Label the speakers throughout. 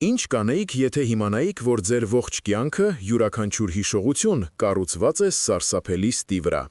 Speaker 1: Ինչ կանեիք, եթե իմանայիք, որ ձեր ողջ կյանքը, յուրաքանչյուր հիշողություն կառուցված է սարսափելի ստի վրա։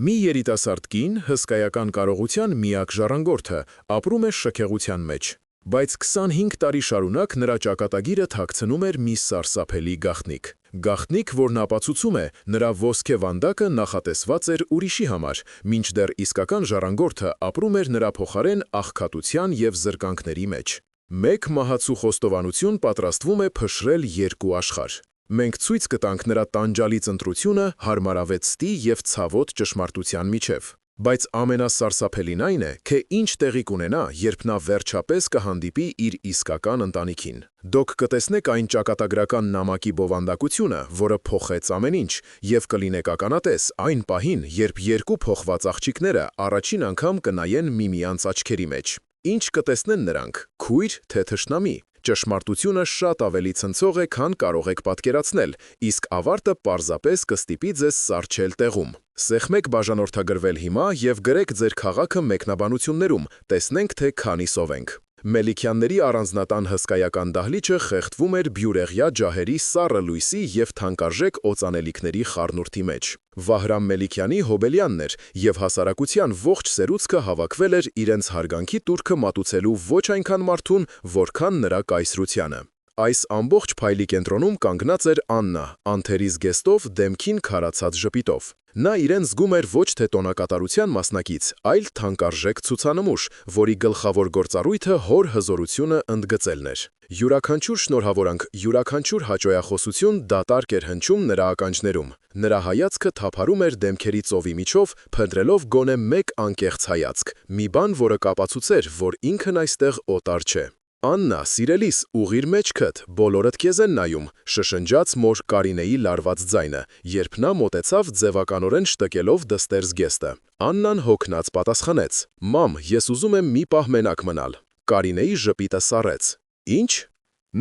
Speaker 1: Մի երիտասարդ կին, հսկայական կարողության միակ ժառանգորդը, ապրում է շքեղության մեջ, բայց 25 տարի շարունակ նրա ճակատագիրը թաքցնում էր մի սարսափելի գաղտնիք։ Գաղտնիք, որն ապացուցում է, նրա ոսկե վանդակը նախատեսված էր ուրիշի համար, մինչդեռ իսկական ժառանգորդը ապրում էր նրա փոխարեն աղքատության և զրկանքների մեջ։ Մեկ մահացու խոստովանություն պատրաստվում է փշրել երկու աշխարհ։ Մենք ցույց կտանք նրա տանջալից ընտրությունը հարմարավետ ստի և ցավոտ ճշմարտության միջև։ Բայց ամենասարսափելին այն է, թե ինչ տեղի կունենա, երբ նա վերջապես կհանդիպի իր իսկական ընտանիքին։ Դուք կտեսնեք այն ճակատագրական նամակի բովանդակությունը, որը փոխեց ամեն ինչ, և կլինեք ականատես այն պահին, երբ երկու փոխված աղջիկները առաջին անգամ կնայեն միմյանց աչքերի մեջ։ Ինչ կտեսնեն նրանք՝ քույր, թե թշնամի։ Ճշմարտությունը շատ ավելի ցնցող է, քան կարող եք պատկերացնել, իսկ ավարտը պարզապես կստիպի ձեզ սառչել տեղում։ Սեղմեք բաժանորդագրվել հիմա և գրեք ձեր քաղաքը մեկնաբանություններում, տեսնենք, թե քանի սովենք։ Մելիքյանների առանձնատան հսկայական դահլիճը խեղդվում էր բյուրեղյա ջահերի սառը լույսի և թանկարժեք օծանելիքների խառնուրդի մեջ։ Վահրամ Մելիքյանի հոբելյանն էր, և հասարակության ողջ սերուցքը հավաքվել էր իրենց հարգանքի տուրքը մատուցելու ոչ այնքան մարդուն, որքան նրա կայսրությանը։ Այս ամբողջ փայլի կենտրոնում կանգնած էր Աննա, անթերի զգեստով, դեմքին քարացած ժպիտով։ Նա իրեն զգում էր ոչ թե տոնակատարության մասնակից, այլ թանկարժեք ցուցանմուշ, որի գլխավոր գործառույթը հոր հզորությունը ընդգծելն էր։ Յուրաքանչյուր շնորհավորանք, յուրաքանչյուր հաճոյախոսություն դատարկ էր հնչում նրա ականջներում։ Նրա հայացքը թափառում էր դեմքերի ծովի միջով, փնտրելով գոնե մեկ անկեղծ հայացք, մի բան, որը կապացուցեր, որ ինքն այստեղ օտար չէ։ Աննա, սիրելիս, ուղղիր մեջքդ, բոլորդ քեզ են նայում, շշնջաց մոր Կարինեի լարված ձայնը, երբ նա մոտեցավ ձևականորեն շտկելով դստեր զգեստը։ Աննան հոգնած պատասխանեց. «Մամ, ես ուզում եմ մի պահ մենակ մնալ»։ Կարինեի ժպիտը սառեց։ Ինչ։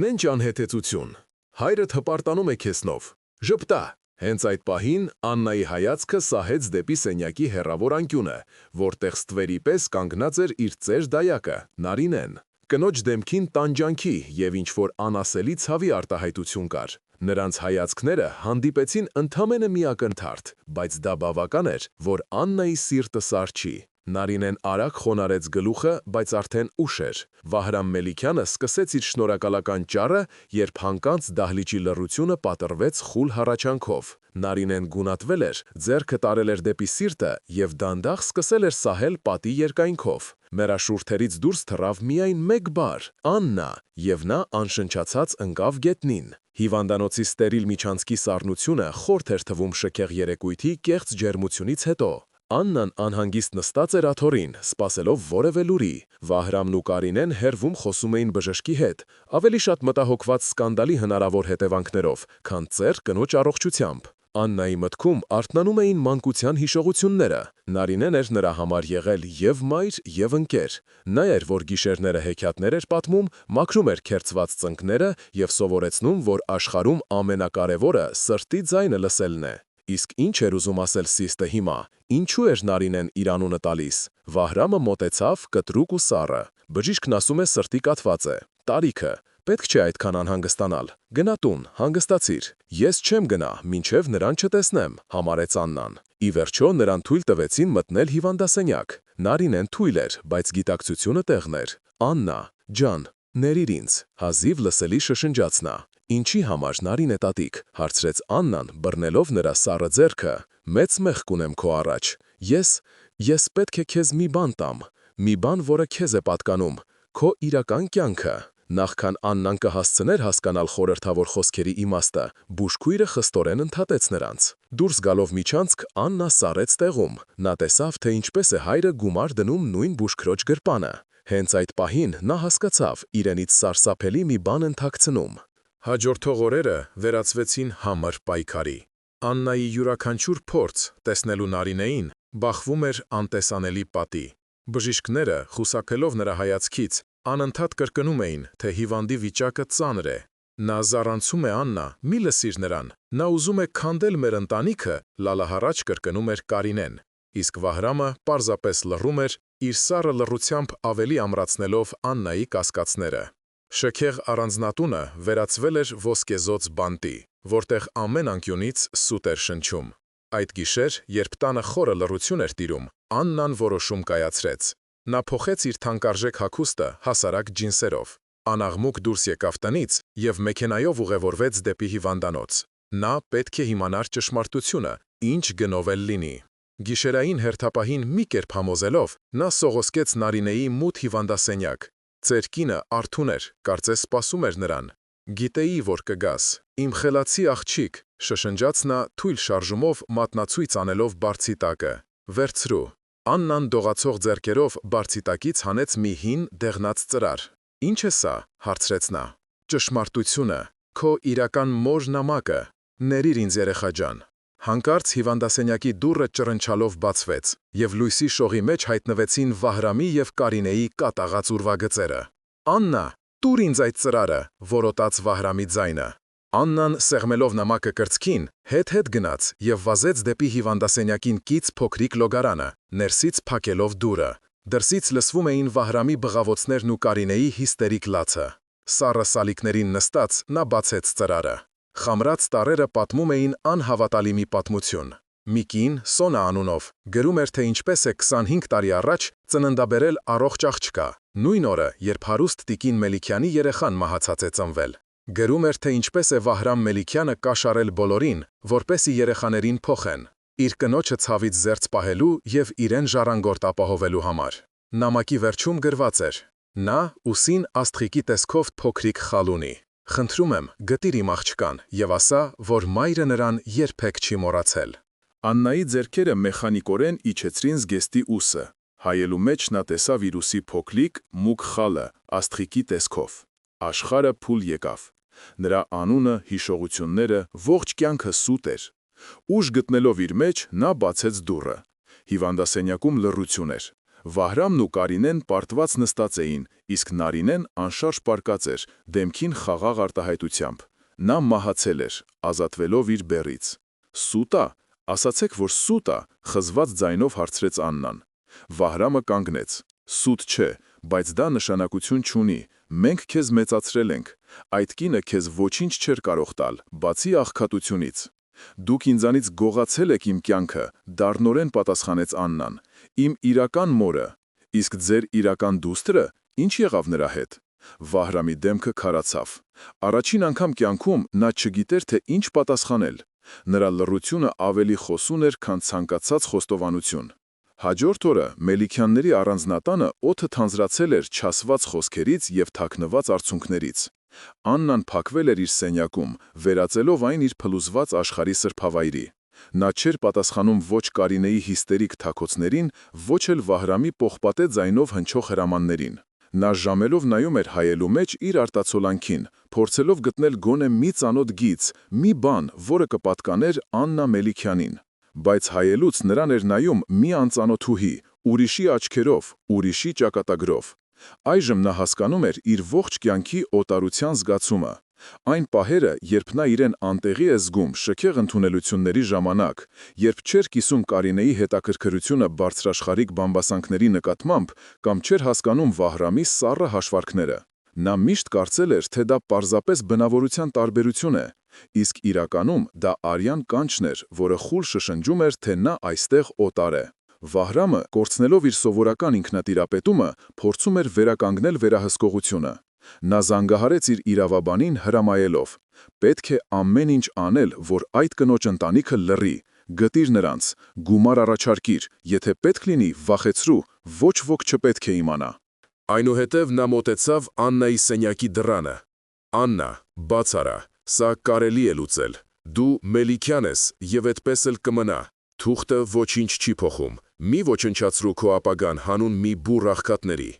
Speaker 1: Նենջ անհեթեծություն։ Հայրդ հպարտանում է քեզնով։ Ժպտա։ Հենց այդ պահին Աննայի հայացքը սահեց դեպի սենյակի հեռավոր անկյունը, որտեղ ստվերի պես կանգնած էր իր ծեր դայակը՝ Նարինեն։ Կնոջ դեմքին տանջանքի և ինչ-որ անասելի ցավի արտահայտություն կար։ Նրանց հայացքները հանդիպեցին ընդամենը մի ակնթարթ, բայց դա բավական էր, որ Աննայի սիրտը սառչի։ Նարինեն արագ խոնարհեց գլուխը, բայց արդեն ուշ էր։ Վահրամ Մելիքյանը սկսեց իր շնորհակալական ճառը, երբ հանկարծ դահլիճի լռությունը պատռվեց խուլ հառաչանքով։ Նարինեն գունատվել էր, ձեռքը տարել էր դեպի սիրտը և դանդաղ սկսել էր սահել պատի երկայնքով։ Մերաշուրթերից դուրս թռավ միայն մեկ բառ՝ «Աննա», և նա անշնչացած ընկավ գետնին։ Հիվանդանոցի ստերիլ միջանցքի սառնությունը խորթ էր թվում շքեղ երեկույթի կեղծ ջերմությունից հետո։ Աննան անհանգիստ նստած էր աթոռին, սպասելով որևէ լուրի։ Վահրամն ու Կարինեն հեռվում խոսում էին բժշկի հետ, ավելի շատ մտահոգված սկանդալի հնարավոր հետևանքներով, քան ծեր կնոջ առողջությամբ։ Աննայի մտքում արթնանում էին մանկության հիշողությունները։ Նարինեն էր նրա համար եղել և մայր, և ընկեր։ Նա էր, որ գիշերները հեքիաթներ էր պատմում, մաքրում էր քերծված ծնկները և սովորեցնում, որ աշխարհում ամենակարևորը սրտի ձայնը լսելն է։ Իսկ ինչ էր ուզում ասել Սիսթը հիմա։ Ինչու էր Նարինեն իր անունը տալիս։ Վահրամը մոտեցավ, կտրուկ ու սառը։ Բժիշկն ասում է սրտի կաթված է։ Տարիքը։ Պետք չէ այդքան անհանգստանալ։ Գնա տուն, հանգստացիր։ Ես չեմ գնա, մինչև նրան չտեսնեմ, համարեց Աննան։ Ի վերջո նրան թույլ տվեցին մտնել հիվանդասենյակ։ Նարինեն թույլ էր, բայց գիտակցությունը տեղն էր։ Աննա, ջան, ներիր ինձ, հազիվ լսելի շշնջաց նա։ Ինչի համար, Նարինե տատիկ, հարցրեց Աննան, բռնելով նրա սառը ձեռքը։ Մեծ մեղք ունեմ քո առաջ։ Ես պետք է քեզ մի բան տամ, մի բան, որը քեզ է պատկանում, քո իրական կյանքը։ Նախքան Աննան կհասցներ հասկանալ խորհրդավոր խոսքերի իմաստը, բուժքույրը խստորեն ընդհատեց նրանց։ Դուրս գալով միջանցք, Աննա սառեց տեղում։ Նա տեսավ, թե ինչպես է հայրը գումար դնում նույն բուժքրոջ գրպանը։ Հենց այդ պահին նա հասկացավ, իրենից սարսափելի մի բան են թաքցնում։ Հաջորդող օրերը վերածվեցին համր պայքարի։ Աննայի յուրաքանչյուր փորձ տեսնելու Նարինեին բախվում էր անտեսանելի պատի։ Բժիշկները, խուսափելով նրա հայացքից, անընդհատ կրկնում էին, թե հիվանդի վիճակը ծանր է։ Նա զառանցում է Աննա, մի լսիր նրան։ Նա ուզում է քանդել մեր ընտանիքը, լալահառաջ կրկնում էր Կարինեն։ Իսկ Վահրամը պարզապես լռում էր, իր սառը լռությամբ ավելի ամրացնելով Աննայի կասկածները։ Շքեղ առանձնատունը վերածվել էր ոսկեզոծ բանտի, որտեղ ամեն անկյունից սուտ էր շնչում։ Այդ գիշեր, երբ տանը խորը լռություն էր տիրում, Աննան որոշում կայացրեց։ Նա փոխեց իր թանկարժեք հագուստը հասարակ ջինսերով, անաղմուկ դուրս եկավ տնից և մեքենայով ուղևորվեց դեպի հիվանդանոց։ Նա պետք է իմանար ճշմարտությունը, ինչ գնով էլ լինի։ Գիշերային հերթապահին մի կերպ համոզելով, նա սողոսկեց Նարինեի մութ հիվանդասենյակ։ «Ձեր կինը արթուն էր, կարծես սպասում էր նրան»։ «Գիտեի, որ կգաս, իմ խելացի աղջիկ», շշնջաց նա թույլ շարժումով մատնացույց անելով բարձի տակը։ «Վերցրու»։ Աննան դողացող ձեռքերով բարձի տակից հանեց մի հին, դեղնած ծրար։ «Ինչ է սա»։ հարցրեց նա։ «Ճշմարտությունը, քո իրական մոր նամակը։ Ներիր ինձ, երեխա ջան»։ Հանկարծ հիվանդասենյակի դուռը ճռնչալով բացվեց, և լույսի շողի մեջ հայտնվեցին Վահրամի և Կարինեի կատաղած ուրվագծերը։ «Աննա, տուր ինձ այդ ծրարը», որոտաց Վահրամի ձայնը։ Աննան, սեղմելով նամակը կրծքին, հետ-հետ գնաց և վազեց դեպի հիվանդասենյակին կից փոքրիկ լոգարանը, ներսից փակելով դուռը։ Դրսից լսվում էին Վահրամի բղավոցներն ու Կարինեի հիստերիկ լացը։ Սառը սալիկներին նստած նա բացեց ծրարը։ Խամրած տառերը պատմում էին անհավատալի մի պատմություն։ Մի կին, Սոնա անունով, գրում էր, թե ինչպես է 25 տարի առաջ ծննդաբերել առողջ աղջկա, նույն օրը, երբ հարուստ տիկին Մելիքյանի երեխան մահացած է ծնվել։ Գրում էր, թե ինչպես է Վահրամ Մելիքյանը կաշառել բոլորին, որպեսզի երեխաներին փոխեն, իր կնոջը ցավից զերծ պահելու և իրեն ժառանգորդ ապահովելու համար։ Նամակի վերջում գրված էր. «Նա ուսին աստղիկի տեսքով փոքրիկ խալ ունի։ Խնդրում եմ, գտիր իմ աղջկան և ասա, որ մայրը նրան երբեք չի մոռացել»։ Աննայի ձեռքերը մեխանիկորեն իջեցրին զգեստի ուսը։ Հայելու մեջ նա տեսավ իր ուսի փոքրիկ, մուգ խալը, աստղիկի տեսքով։ Աշխարհը փուլ եկավ։ Նրա անունը, հիշողությունները, ողջ կյանքը սուտ էր։ Ուժ գտնելով իր մեջ, նա բացեց դուռը։ Հիվանդասենյակում լռություն էր։ Վահրամն ու Կարինեն պարտված նստած էին, իսկ Նարինեն անշարժ պառկած էր, դեմքին խաղաղ արտահայտությամբ։ Նա մահացել էր, ազատվելով իր բեռից։ «Սուտ ա, ասացեք, որ սուտ ա», խզված ձայնով հարցրեց Աննան։ Վահրամը կանգնեց։ «Սուտ չէ, բայց դա նշանակություն չունի, մենք քեզ մեծացրել ենք։ Այդ կինը քեզ ոչինչ չէր կարող տալ, բացի աղքատությունից»։ «Դուք ինձանից գողացել եք իմ կյանքը», դառնորեն պատասխանեց Աննան։ «Իմ իրական մորը»։ «Իսկ ձեր իրական դուստրը, ինչ եղավ նրա հետ»։ Վահրամի դեմքը քարացավ։ Առաջին անգամ կյանքում նա չգիտեր, թե ինչ պատասխանել։ Նրա լռությունը ավելի խոսուն էր, քան ցանկացած խոստովանություն։ Հաջորդ օրը Մելիքյանների առանձնատանը օդը թանձրացել էր չասված խոսքերից և թաքնված արցունքներից։ Աննան փակվել էր իր սենյակում, վերածելով այն իր փլուզված աշխարհի սրբավայրի։ Նա չէր պատասխանում ոչ Կարինեի հիստերիկ թաքոցներին, ոչ էլ Վահրամի պողպատե ձայնով հնչող հրամաններին։ Նա ժամելով նայում էր հայելու մեջ իր արտացոլանքին, փորձելով գտնել գոնե մի ծանոթ գիծ, մի բան, որը կպատկաներ Աննա Մելիքյանին։ Բայց հայելուց նրան էր նայում մի անծանոթուհի, ուրիշի աչքերով, ուրիշի ճակատագրով։ Այժմ նա հասկանում էր իր ողջ կյանքի օտարության զգացումը։ Այն պահերը, երբ նա իրեն անտեղի է զգում շքեղ ընդունելությունների ժամանակ, երբ չէր կիսում Կարինեի հետաքրքրությունը բարձրաշխարհիկ բամբասանքների նկատմամբ կամ չէր հասկանում Վահրամի սառը հաշվարկները։ Նա միշտ կարծել էր, թե դա պարզապես բնավորության տարբերություն է, իսկ իրականում դա արյան կանչն էր, որը խուլ շշնջում էր, թե նա այստեղ օտար է։ Վահրամը, կորցնելով իր սովորական ինքնատիրապետումը, փորձում էր վերականգնել վերահսկողությունը։ Նա զանգահարեց իր իրավաբանին հրամայելով. «Պետք է ամեն ինչ անել, որ այդ կնոջ ընտանիքը լռի, գտիր նրանց, գումար առաջարկիր, եթե պետք լինի, վախեցրու, ոչ ոք չպետք է իմանա»։ Այնուհետև նա մոտեցավ Աննայի սենյակի դռանը։ «Աննա, բաց արա, սա կարելի է լուծել։ Դու Մելիքյան ես և այդպես էլ կմնա։ Թուղթը ոչինչ չի փոխում, մի ոչնչացրու քո ապագան հանուն մի բուռ աղքատների»։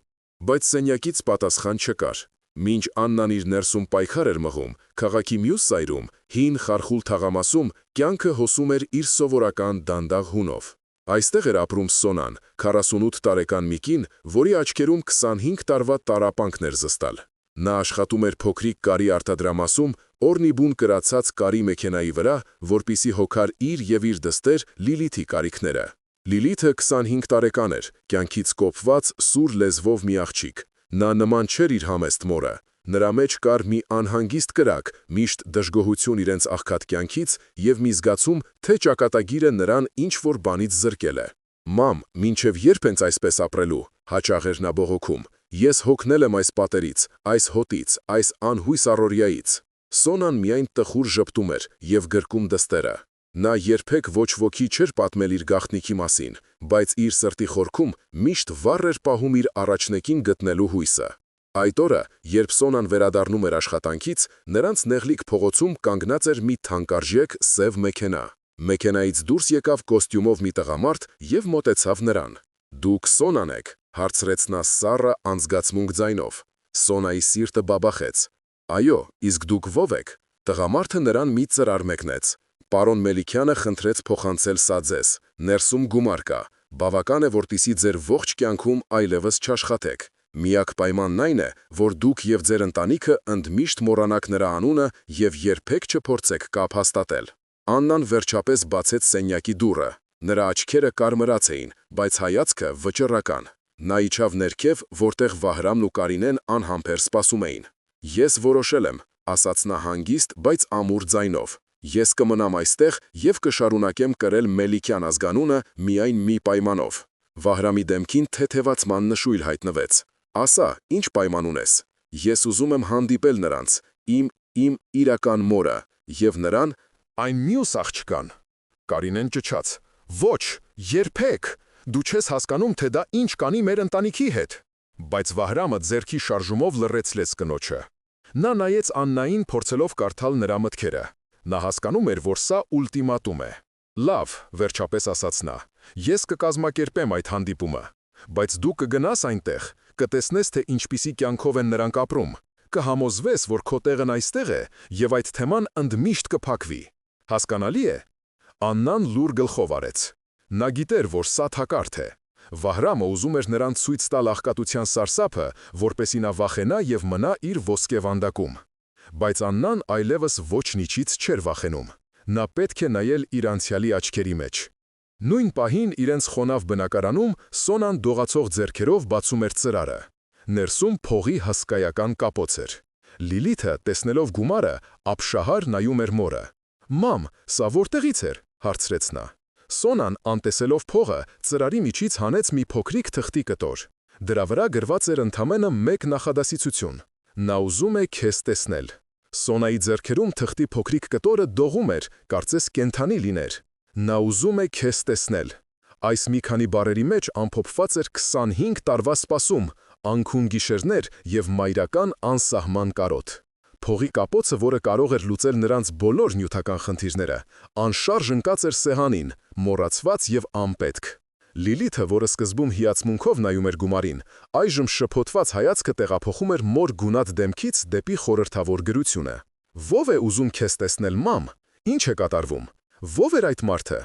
Speaker 1: Բայց սենյակից պատասխան չկար։ Մինչ Աննան իր ներսում պայքար էր մղում, քաղաքի մյուս ծայրում, հին խարխուլ թաղամասում, կյանքը հոսում էր իր սովորական դանդաղ հունով։ Այստեղ էր ապրում Սոնան, 48 տարեկան մի կին, որի աչքերում 25 տարվա տառապանքն էր զսպել։ Նա աշխատում էր փոքրիկ կարի արտադրամասում, օրնիբուն կրացած կարի մեքենայի վրա, որպիսի հոգար իր և իր դստեր Լիլիթի կարիքները։ Լիլիթը 25 տարեկան էր, կյանքից կոփված, սուր լեզվով մի աղջիկ։ Նա նման չէր իր համեստ մորը։ Նրա մեջ կար մի անհանգիստ կրակ, միշտ դժգոհություն իրենց աղքատ կյանքից և մի զգացում, թե ճակատագիրը նրան ինչ-որ բանից զրկել է։ «Մամ, մինչև երբ ենք այսպես ապրելու», հաճախ էր նա բողոքում։ «Ես հոգնել եմ այս պատերից, այս հոտից, այս անհույս առօրյայից»։ Սոնան միայն տխուր ժպտում էր և գրկում դստերը։ Նա երբեք ոչ ոքի չէր պատմել իր գաղտնիքի մասին, բայց իր սրտի խորքում միշտ վառ էր պահում իր առաջնեկին գտնելու հույսը։ Այդ օրը, երբ Սոնան վերադառնում էր աշխատանքից, նրանց նեղլիկ փողոցում կանգնած էր մի թանկարժեք սև մեքենա։ Մեքենայից դուրս եկավ կոստյումով մի տղամարդ և մոտեցավ նրան։ «Դուք Սոնան եք», հարցրեց նա սառը անզգացմունք ձայնով։ Սոնայի սիրտը բաբախեց։ «Այո, իսկ դուք ով եք»։ Տղամարդը նրան մի ծրար մեկնեց։ «Պարոն Մելիքյանը խնդրեց փոխանցել սա ձեզ, ներսում գումար կա, բավական է, որպեսզի ձեր ողջ կյանքում այլևս չաշխատեք։ Միակ պայմանն այն է, որ դուք և ձեր ընտանիքը ընդմիշտ մոռանաք նրա անունը և երբեք չփորձեք կապ հաստատել»։ Աննան վերջապես բացեց սենյակի դուռը։ Նրա աչքերը կարմրած էին, բայց հայացքը վճռական։ Նա իջավ ներքև, որտեղ Վահրամն ու Կարինեն անհամբեր սպասում էին։ «Ես որոշել եմ», ասաց նա հանգիստ, բայց ամուր ձայնով։ «Ես կմնամ այստեղ և կշարունակեմ կրել Մելիքյան ազգանունը միայն մի պայմանով»։ Վահրամի դեմքին թեթևացման նշույլ հայտնվեց։ «Ասա, ինչ պայման ունես»։ «Ես ուզում եմ հանդիպել նրանց, իմ իրական մորը, և նրան»։ «Այն մյուս աղջկան»։ Կարինեն ճչաց։ «Ոչ, երբեք։ Դու չես հասկանում, թե դա ինչ կանի մեր ընտանիքի հետ»։ Բայց Վահրամը ձեռքի շարժումով լռեցրեց կնոջը։ Նա նայեց Աննային, փորձելով կարդալ նրա մտքերը։ Նա հասկանում էր, որ սա ուլտիմատում է։ «Լավ», վերջապես ասաց նա, «ես կկազմակերպեմ այդ հանդիպումը։ Բայց դու կգնաս այնտեղ, կտեսնես, թե ինչպիսի կյանքով են նրանք ապրում, կհամոզվես, որ քո տեղն այստեղ է, և այդ թեման ընդմիշտ կփակվի։ Հասկանալի է»։ Աննան լուռ գլխով արեց։ Նա գիտեր, որ սա թակարդ է։ Վահրամը ուզում էր նրան ցույց տալ աղքատության սարսափը, որպեսզի նա վախենա և մնա իր ոսկե վանդակում։ Բայց Աննան այլևս ոչնիչից չէր վախենում։ Նա պետք է նայել իր անցյալի աչքերի մեջ։ Նույն պահին իրենց խոնավ բնակարանում Սոնան դողացող ձեռքերով բացում էր ծրարը։ Ներսում փողի հսկայական կապոց էր։ Լիլիթը, տեսնելով գումարը, ապշահար նայում էր մորը։ «Մամ, սա որտեղից էր»։ հարցրեց նա։ Սոնան, անտեսելով փողը, ծրարի միջից հանեց մի փոքրիկ թղթի կտոր։ Դրա վրա գրված էր ընդամենը մեկ նախադասություն. «Նա ուզում է քեզ տեսնել»։ Սոնայի ձեռքերում թղթի փոքրիկ կտորը դողում էր, կարծես կենդանի լիներ։ «Նա ուզում է քեզ տեսնել»։ Այս մի քանի բառերի մեջ ամփոփված էր 25 տարվա սպասում, անքուն գիշերներ և մայրական անսահման կարոտ։ Փողի կապոցը, որը կարող էր լուծել նրանց բոլոր նյութական խնդիրները, անշարժ ընկած էր սեղանին, մոռացված և անպետք։ Լիլիթը, որը սկզբում հիացմունքով նայում էր գումարին, այժմ շփոթված հայացքը տեղափոխում էր մոր գունատ դեմքից դեպի խորհրդավոր գրությունը։ «Ո՞վ է ուզում քեզ տեսնել, մամ։ Ինչ է կատարվում։ Ո՞վ էր այդ մարդը»։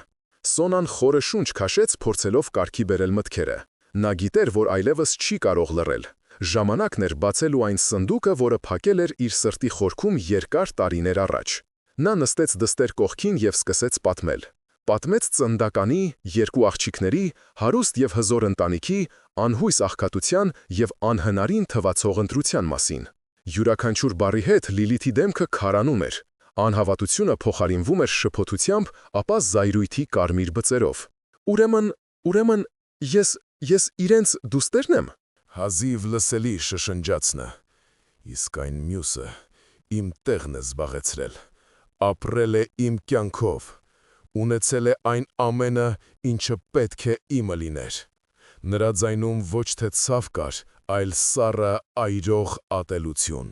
Speaker 1: Սոնան խորը շունչ քաշեց, փորձելով կարգի բերել մտքերը։ Նա գիտեր, որ այլևս չի կարող լռել։ Ժամանակն էր բացելու այն սնդուկը, որը փակել էր իր սրտի խորքում երկար տարիներ առաջ։ Նա նստեց դստեր կողքին և սկսեց պատմել։ Պատմեց ծննդականի, երկու աղջիկների, հարուստ և հզոր ընտանիքի, անհույս աղքատության և անհնարին թվացող ընտրության մասին։ Յուրաքանչյուր բառի հետ Լիլիթի դեմքը քարանում էր։ Անհավատությունը փոխարինվում էր շփոթությամբ, ապա զայրույթի կարմիր բծերով։ «Ուրեմն ես իրենց դուստերն եմ»։
Speaker 2: Հազիվ լսելի շշնջաց նա։ «Իսկ այն մյուսը իմ տեղն է զբաղեցրել, ապրել է իմ կյանքով, ունեցել է այն ամենը, ինչը պետք է իմը լիներ»։ Նրա ձայնում ոչ թե ցավ կար, այլ սառը այրող ատելություն։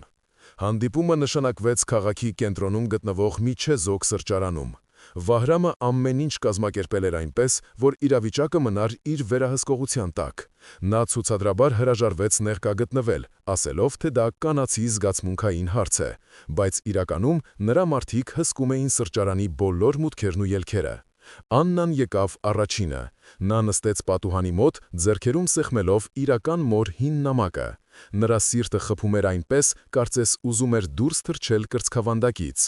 Speaker 2: Հանդիպումը նշանակվեց քաղաքի կենտրոնում գտնվող մի չեզոք սրճարանում։ Վահրամը ամեն ինչ կազմակերպել էր այնպես, որ իրավիճակը մնար իր վերահսկողության տակ։ Նա ցուցադրաբար հրաժարվեց ներկա գտնվել, ասելով, թե դա կանացի զգացմունքային հարց է, բայց իրականում նրա մարդիկ հսկում էին սրճարանի բոլոր մուտքերն ու ելքերը։ Աննան եկավ առաջինը։ Նա նստեց պատուհանի մոտ, ձեռքերում սեղմելով իրական մոր հին նամակը։ Նրա սիրտը խփում էր այնպես, կարծես ուզում էր դուրս թռչել կրծքավանդակից։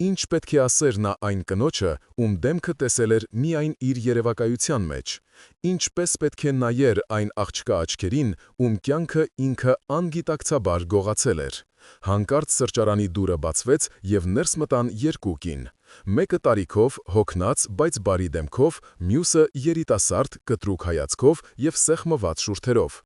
Speaker 2: Ինչ պետք է ասեր նա այն կնոջը, ում դեմքը տեսել էր միայն իր երևակայության մեջ։ Ինչպես պետք է նայեր այն աղջկա աչքերին, ում կյանքը ինքը անգիտակցաբար գողացել էր։ Հանկարծ սրճարանի դուռը բացվեց և ներս մտան երկու կին։ Մեկը տարիքով, հոգնած, բայց բարի դեմքով, մյուսը երիտասարդ, կտրուկ հայացքով և սեղմված շուրթերով։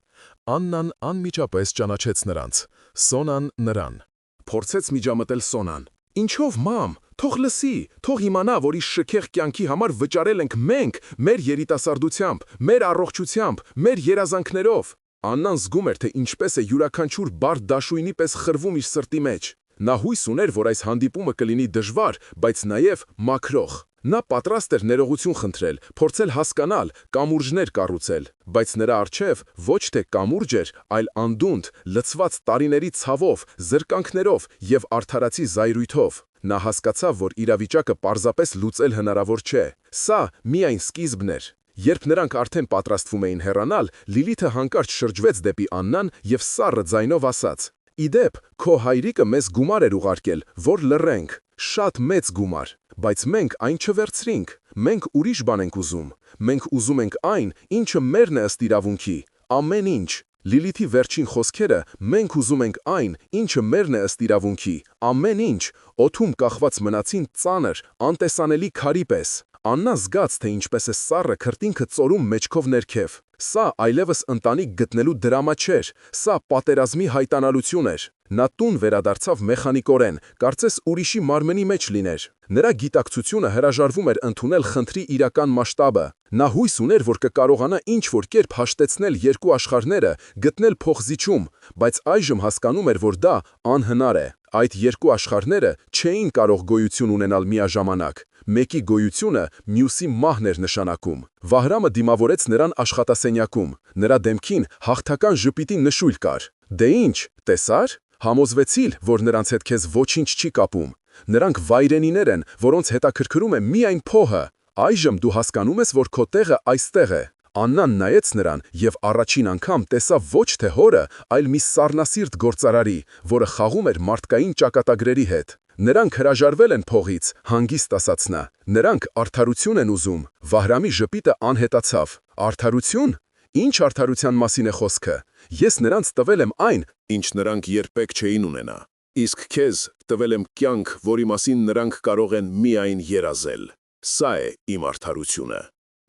Speaker 2: Աննան անմիջապես ճանաչեց նրանց։ Սոնան նրան։
Speaker 1: Փորձեց միջամտել Սոնան։ Ինչով, մամ, թող լսի, թող իմանա, որ իր շքեղ կյանքի համար վճարել ենք մենք, մեր երիտասարդությամբ, մեր առողջությամբ, մեր երազանքներով։ Աննան զգում էր, թե ինչպես է յուրաքանչյուր բարդ դաշույնի պես խրվում իր սրտի մեջ։ Նա հույս ուներ, որ այս հանդիպումը կլինի դժվար, բայց նաև մաքրող։ Նա պատրաստ էր ներողություն խնդրել, փորձել հասկանալ, կամուրջներ կառուցել, բայց նրա առջև ոչ թե կամուրջ էր, այլ անդունդ, լցված տարիների ցավով, զրկանքներով և արդարացի զայրույթով։ Նա հասկացավ, որ իրավիճակը պարզապես լուծել հնարավոր չէ։ Սա միայն սկիզբն էր։ Երբ նրանք արդեն պատրաստվում էին հեռանալ, Լիլիթը հանկարծ շրջվեց դեպի Աննան և սառը ձայնով ասաց. «Իդեպ, քո հայրիկը մեզ գումար էր ուղարկել, որ լռենք, շատ մեծ գումար, բայց մենք այն չվերցրինք, մենք ուրիշ բան ենք ուզում, մենք ուզում ենք այն, ինչը մերն է ըստ իրավունքի, ամեն ինչ»։ Լիլիթի վերջին խոսքերը «մենք ուզում ենք այն, ինչը մերն է ըստ իրավունքի, ամեն ինչ» օդում կախված մնացին ծանր, անտեսանելի քարի պես։ Աննան զգաց, թե ինչպես է սառը քրտինքը ծորում մեջքով ներքև։ Սա այլևս ընտանիք գտնելու դրամա չէր, սա պատերազմի հայտանալություն էր։ Նա տուն վերադարձավ մեխանիկորեն, կարծես ուրիշի մարմնի մեջ լիներ։ Նրա գիտակցությունը հրաժարվում էր ընդունել խնդրի իրական մասշտաբը։ Նա հույս ուներ, որ կկարողանա ինչ-որ կերպ հաշտեցնել երկու աշխարհները, գտնել փոխզիջում, բայց այժմ հասկանում էր, որ դա անհնար է։ Այդ երկու աշխարհները չէին կարող գոյություն ունենալ միաժամանակ։ Մեկի գոյությունը մյուսի մահն էր նշանակում։ Վահրամը դիմավորեց նրան աշխատասենյակում։ Նրա դեմքին հաղթական ժպիտի նշույլ կար։ «Դե ինչ, տեսա՞ր, համոզվեցի՞լ, որ նրանց հետ քեզ ոչինչ չի կապում։ Նրանք վայրենիներ են, որոնց հետաքրքրում է միայն փողը։ Այժմ դու հասկանում ես, որ քո տեղը այստեղ է»։ Աննան նայեց նրան և առաջին անգամ տեսավ ոչ թե հորը, այլ մի սառնասիրտ գործարարի, որը խաղում էր մարդկային ճակատագրերի հետ։ «Նրանք հրաժարվել են փողից», հանգիստ ասաց նա։ «Նրանք արդարություն են ուզում»։ Վահրամի ժպիտը անհետացավ։ «Արդարություն։ Ինչ արդարության մասին է խոսքը։ Ես նրանց տվել եմ այն,
Speaker 2: Ինչ նրանք երբեք չէին ունենա։ Իսկ քեզ տվել եմ կյանք, որի մասին նրանք կարող են միայն երազել։ Սա է իմ արդարությունը»։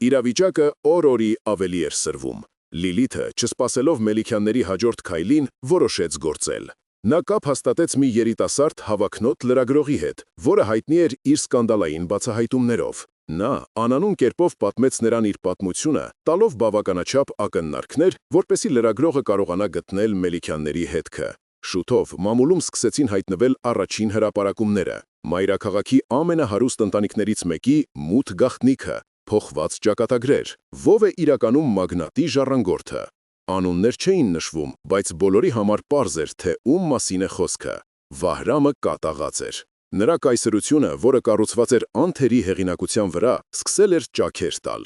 Speaker 2: Իրավիճակը օր-օրի ավելի էր սրվում։ Լիլիթը, չսպասելով Մելիքյանների հաջորդ քայլին, որոշեց գործել։ Նա կապ հաստատեց մի երիտասարդ հավակնոտ լրագրողի հետ, որը հայտնի էր իր սկանդալային բացահայտումներով։ Նա անանուն կերպով պատմեց նրան իր պատմությունը, տալով բավականաչափ ակննարկներ, որպեսզի լրագրողը կարողանա գտնել Մելիքյանների հետքը։ Շուտով մամուլում սկսեցին հայտնվել առաջին հրապարակումները։ Մայրաքաղաքի ամենահարուստ ընտանիքներից մեկի մութ գաղտնիքը, փոխված ճակատագրեր։ Ո՞վ է իրականում մագնատի ժառանգորդը։ Անուններ չէին նշվում, բայց բոլորի համար պարզ էր, թե ում մասին է խոսքը։ Վահրամը կատաղած էր։ Նրա կայսրությունը, որը կառուցված էր անթերի հեղինակության վրա, սկսել էր ճաքեր տալ։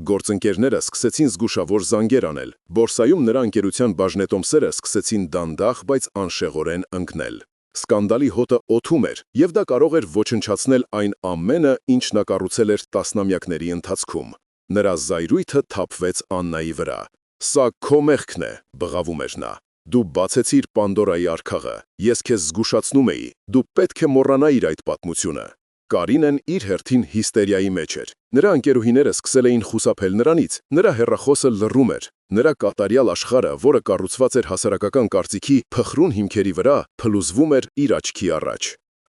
Speaker 2: Գործընկերները սկսեցին զգուշավոր զանգեր անել։ Բորսայում նրա ընկերության բաժնետոմսերը սկսեցին դանդաղ, բայց անշեղորեն ընկնել։ Սկանդալի հոտը օդում էր, եւ դա կարող էր ոչնչացնել այն ամենը, ինչ նա կառուցել էր տասնամյակների ընթացքում։ Նրա զայրույթը թափվեց Աննայի վրա։ «Սա քո մեղքն է», բղավում էր նա։ «Դու բացեցիր Պանդորայի արքաղը։ Ես քեզ զգուշացնում էի։ Դու պետք է մոռանայիր այդ պատմությունը»։ Կարինեն իր հերթին հիստերիայի մեջ էր։ Նրա ընկերուհիները սկսել էին խուսափել նրանից, նրա հեռախոսը լռում էր։ Նրա կատարյալ աշխարհը, որը կառուցված էր հասարակական կարծիքի փխրուն հիմքերի վրա, փլուզվում էր իր աչքի առաջ։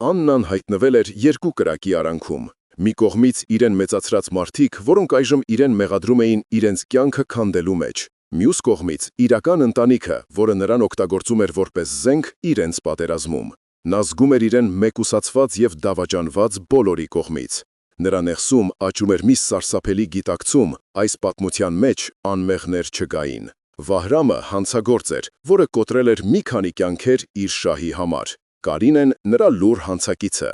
Speaker 2: Աննան հայտնվել էր երկու կրակի արանքում։ Մի կողմից իրեն մեծացրած մարդիկ, որոնք այժմ իրեն մեղադրում էին իրենց կյանքը քանդելու մեջ։ Մյուս կողմից իրական ընտանիքը, որը նրան օգտագործում էր որպես զենք իրենց պատերազմում։ Նա զգում էր իրեն մեկուսացված և դավաճանված բոլորի կողմից։ Նրա ներսում աճում էր մի սարսափելի գիտակցում, այս պատմության մեջ անմեղներ չկային։ Վահրամը հանցագործ էր, որը կոտրել էր մի քանի կյանքեր իր շահի համար։ Կարինեն նրա լուռ հանցակիցը,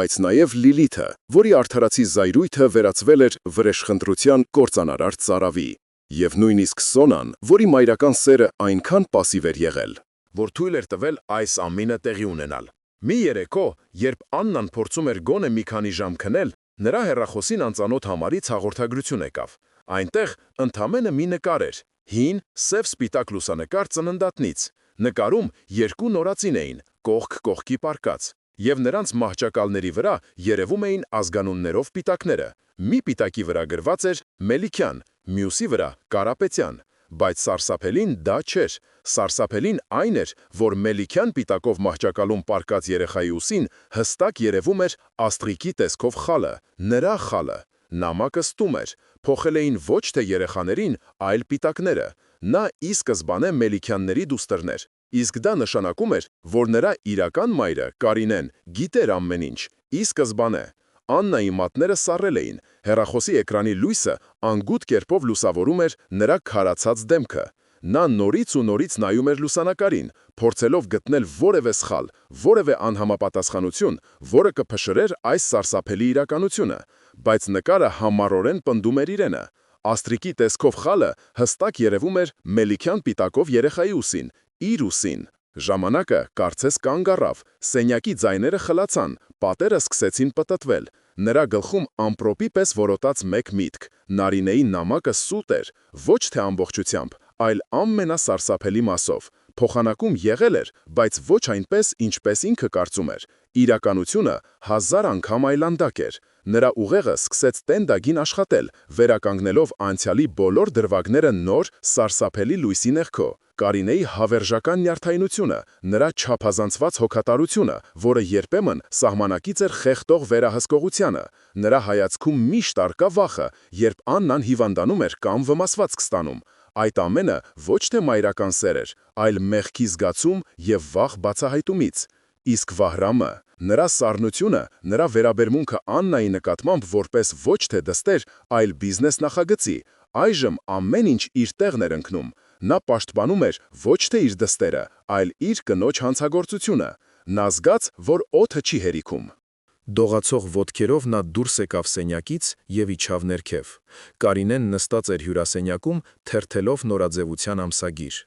Speaker 2: բայց նաև Լիլիթը, որի արդարացի զայրույթը վերածվել էր վրեժխնդրության կործանարար ծարավի։ Եվ նույնիսկ Սոնան, որի մայրական սերը այնքան պասիվ էր եղել,
Speaker 1: որ թույլ էր տվել այս ամինը տեղի ունենալ։ Մի երեկո, երբ Աննան փորձում էր գոնե մի քանի ժամ քնել, նրա հեռախոսին անծանոթ համարից հաղորդագրություն եկավ։ Այնտեղ ընդամենը մի նկար էր՝ հին, սև-սպիտակ լուսանկար ծննդատնից։ Նկարում երկու նորածին էին, կողք կողքի պառկած, եւ նրանց մահճակալների վրա երևում էին ազգանուններով պիտակները։ Մի պիտակի վրա գրված էր Մելիքյան, մյուսի վրա Կարապետյան, բայց սարսափելին դա չէր։ Սարսափելին այն էր, որ Մելիքյան պիտակով մահճակալում պառկած երեխայի ուսին հստակ երևում էր աստղիկի տեսքով խալը, նրա խալը։ Նամակը ստում էր, փոխել էին ոչ թե երեխաներին, այլ պիտակները։ Նա ի սկզբանե Մելիքյանների դուստրն էր, իսկ դա նշանակում էր, որ նրա իրական մայրը, Կարինեն, գիտեր ամեն ինչ, ի սկզբանե։ Աննայի մատները սառել էին, հեռախոսի էկրանի լույսը անգութ կերպով լուսավորում էր նրա քարացած դեմքը։ Նա նորից ու նորից նայում էր լուսանկարին, փորձելով գտնել որևէ սխալ, որևէ անհամապատասխանություն, որը կփշրեր այս սարսափելի իրականությունը, բայց նկարը համառորեն պնդում էր իրենը։ Աստղիկի տեսքով խալը հստակ երևում էր Մելիքյան պիտակով երեխայի ուսին, իր ուսին։ Ժամանակը կարծես կանգ առավ, սենյակի ձայները խլացան, պատերը սկսեցին պտտվել։ Նրա գլխում ամպրոպի պես որոտաց մեկ միտք. Նարինեի նամակը սուտ էր, ոչ թե ամբողջությամբ, այլ ամենասարսափելի մասով։ Փոխանակում եղել էր, բայց ոչ այնպես, ինչպես ինքը կարծում էր։ Իրականությունը 1000 անգամ այլանդակ էր։ Նրա ուղեղը սկսեց տենդագին աշխատել, վերականգնելով անցյալի բոլոր դրվագները նոր, սարսափելի լույսի ներքո։ Կարինեի հավերժական նյարդայնությունը, նրա չափազանցված հոգատարությունը, որը երբեմն սահմանակից էր խեղդող վերահսկողությանը, նրա հայացքում միշտ առկա վախը, երբ Աննան հիվանդանում էր կամ վմասվածք ստանում։ Այդ ամենը ոչ թե մայրական սեր էր, այլ մեղքի զգացում եւ վախ բացահայտումից։ Իսկ Վահրամը, նրա սառնությունը, նրա վերաբերմունքը Աննայի նկատմամբ որպես ոչ թե դստեր, այլ բիզնես նախագծի, այժմ ամեն ինչ իր տեղն էր ընկնում։ Նա պաշտպանում էր ոչ թե իր դստերը, այլ իր կնոջ հանցագործությունը։ Նա զգաց, որ օդը չի հերիքում։ Դողացող ոտքերով նա դուրս եկավ սենյակից եւ իջավ ներքև։ Կարինեն նստած էր հյուրասենյակում, թերթելով նորաձևության ամսագիր։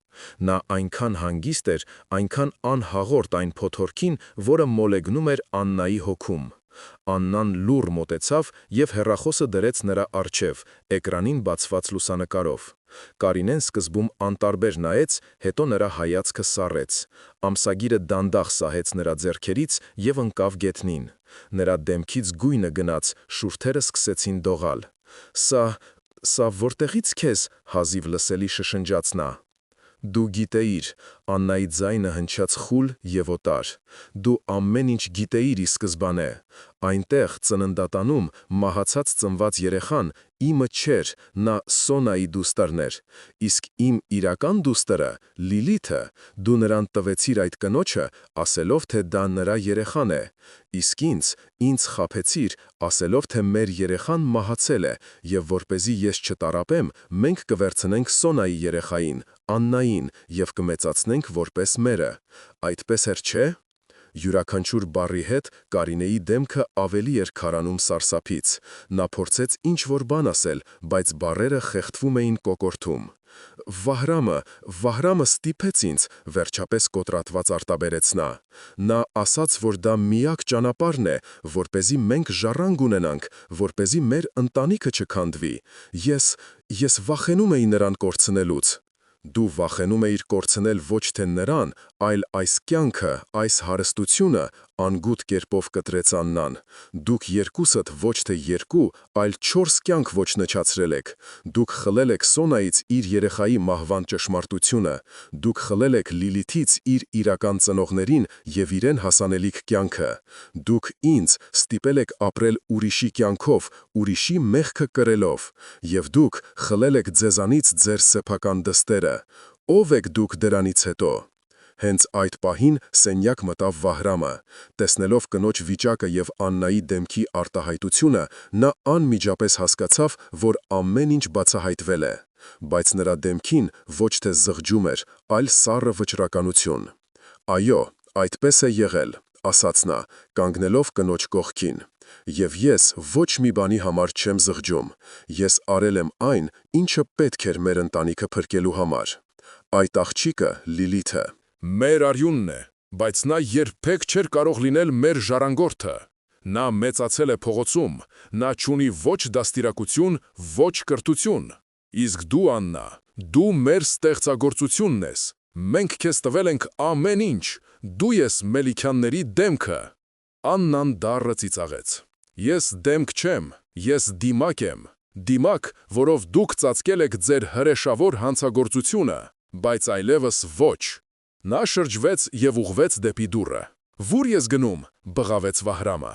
Speaker 1: Նա այնքան հանգիստ էր, այնքան անհաղորդ այն փոթորքին, որը մոլեգնում էր Աննայի հոգում։ Աննան լուռ մոտեցավ եւ հեռախոսը դրեց նրա առջև, էկրանին բացված լուսանկարով։ Կարինեն սկզբում անտարբեր նայեց, հետո նրա հայացքը սառեց։ Ամսագիրը դանդաղ սահեց նրա ձեռքերից եւ ընկավ գետնին։ Նրա դեմքից գույնը գնաց, շուրթերը սկսեցին դողալ։ Սա որտեղից քեզ, հազիվ լսելի շշնջաց նա։ Դու գիտեիր, Աննայի ձայնը հնչաց խուլ եւ օտար։ Դու ամեն ինչ գիտեիր ի սկզբանե։ Այնտեղ ծննդատանում մահացած ծնված երեխան իմը չէր, նա Սոնայի դուստրն էր, իսկ իմ իրական դուստրը, Լիլիթը, դու նրան տվեցիր այդ կնոջը, ասելով, թե դա նրա երեխան է, իսկ ինձ խաբեցիր, ասելով, թե մեր երեխան մահացել է, եւ որպեսզի ես չտարապեմ, մենք կվերցնենք Սոնայի երեխային, Աննային, եւ կմեծացնենք որպես մերը։ Այդպես էր, չէ՞։ Յուրաքանչյուր բառի հետ Կարինեի դեմքը ավելի էր քարանում սարսափից։ Նա փորձեց ինչ-որ բան ասել, բայց բառերը խեղդվում էին կոկորդում։ Վահրամը ստիպեց ինձ, վերջապես կոտրատված արտաբերեց նա։ Նա ասաց, որ դա միակ ճանապարհն է, որպեսզի մենք ժառանգ ունենանք, որպեսզի մեր ընտանիքը չքանդվի։ Ես վախենում էի նրան կորցնելուց։ Դու վախենում էիր կորցնել ոչ թե նրան, այլ այս կյանքը, այս հարստությունը, անգութ կերպով կտրեց Աննան։ Դուք երկուսդ ոչ թե 2, այլ 4 կյանք ոչնչացրել եք։ Դուք խլել եք Սոնայից իր երեխայի մահվան ճշմարտությունը։ Դուք խլել եք Լիլիթից իր իրական ծնողներին եւ իրեն հասանելիք կյանքը։ Դուք ինձ ստիպել եք ապրել ուրիշի կյանքով, ուրիշի մեղքը կրելով։ Եվ դուք խլել եք ձեզանից ձեր սեփական դստերը։ Ո՞վ եք դուք դրանից հետո։ Հենց այդ պահին սենյակ մտավ Վահրամը։ Տեսնելով կնոջ վիճակը եւ Աննայի դեմքի արտահայտությունը, նա անմիջապես հասկացավ, որ ամեն ինչ բացահայտվել է, բայց նրա դեմքին ոչ թե զղջում էր, այլ սառը վճռականություն։ Այո, այդպես է եղել, ասաց նա, կանգնելով կնոջ կողքին։ Եվ ես ոչ մի բանի համար չեմ զղջում։ Ես արել եմ այն, ինչը պետք էր մեր ընտանիքը փրկելու համար։ Այդ աղջիկը Լիլիթը մեր արյունն է, բայց նա երբեք չէր կարող լինել մեր ժառանգորդը։ Նա մեծացել է փողոցում, նա չունի ոչ դաստիարակություն, ոչ կրթություն։ Իսկ դու, Աննա, դու մեր ստեղծագործությունն ես, Մենք քեզ տվել ենք ամեն ինչ, դու ես Մելիքյանների դեմքը։ Աննան դառը ծիծաղեց։ Ես դեմք չեմ, ես դիմակ եմ։ Դիմակ, որով դուք ծածկել եք ձեր հրեշավոր հանցագործությունը, բայց այլևս ոչ։ Նա շրջվեց և ուղղվեց դեպի դուռը։ Վուր ես գնում, բղավեց Վահրամը։